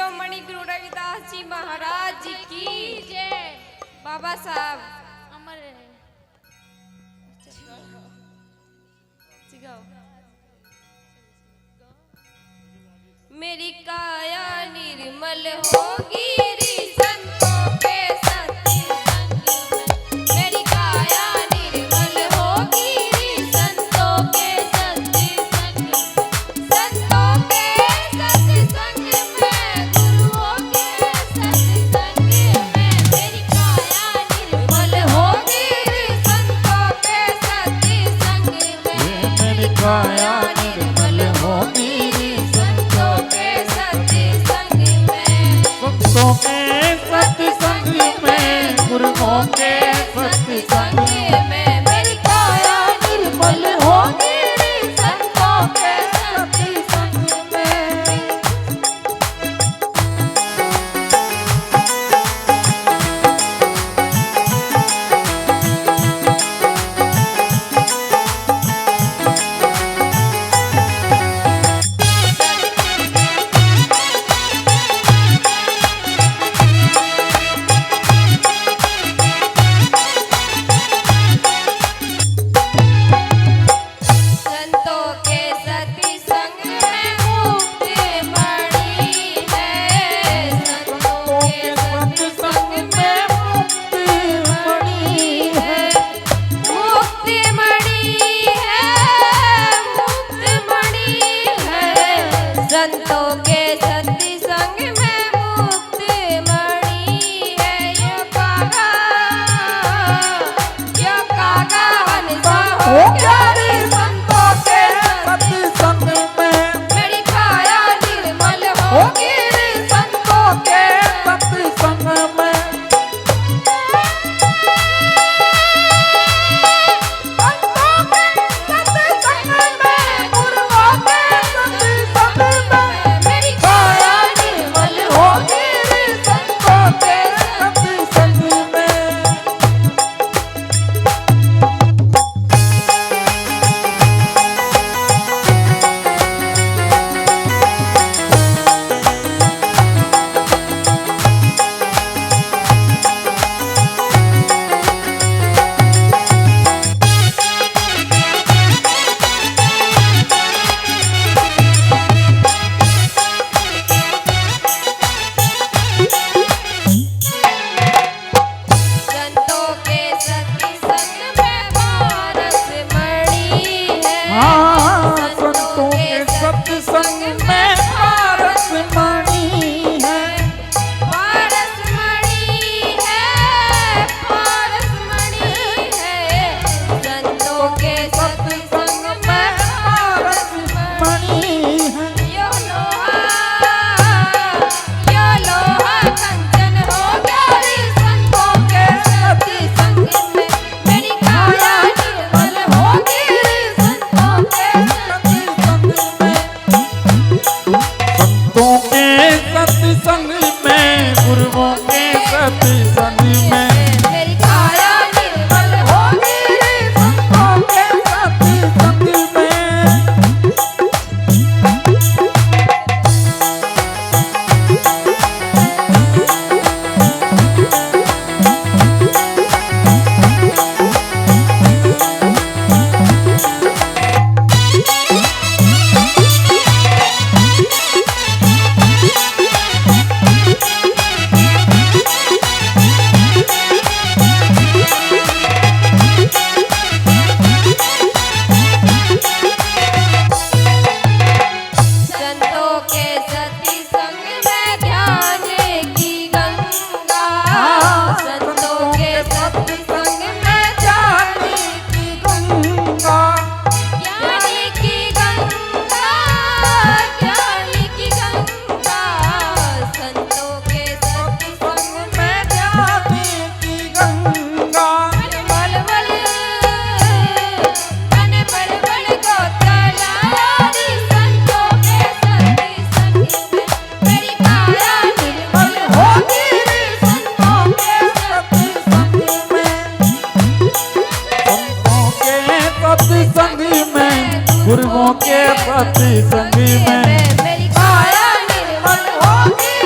शिरोमणि गुरु रविदास जी महाराज जी की जय। बाबा साहब अमर मेरी काया निर्मल होगी संतों के सत्संग में। मेरी काया निर्मल होगी संतों के सत्संग में। संतों के सत्संग में गुरुओं के सत्संग में। मेरी काया निर्मल होगी संतों के सत्संग में। मेरी काया निर्मल होगी संतों के सत्संग में। गुरुओं के सत्संग में मेरी काया निर्मल होगी संतों के सत्संग में। संतों के सत्संग में मुक्ति मणि है। यो कागा हंसा हो गया रे संतों के सत्संग में। मेरी काया निर्मल होगी संतों के सत्संग में। गुरुओं के सत्संग में मेरी काया निर्मल होगी।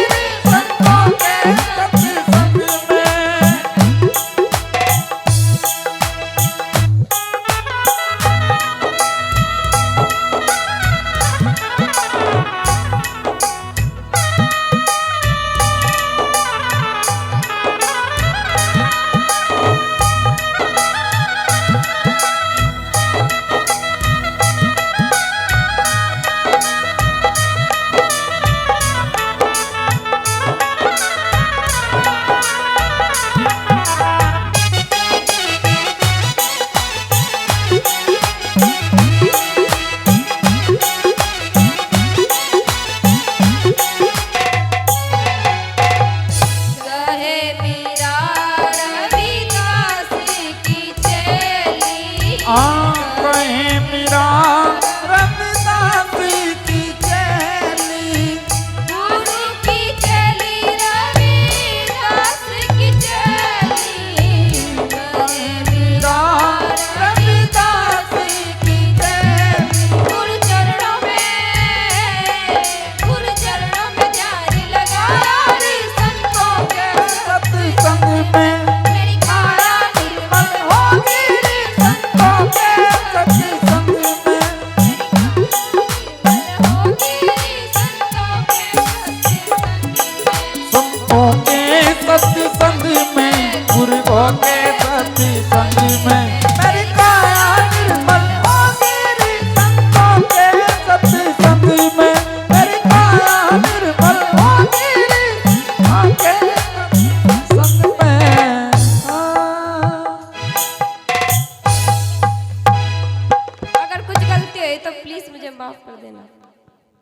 गए तो प्लीज मुझे माफ कर देना।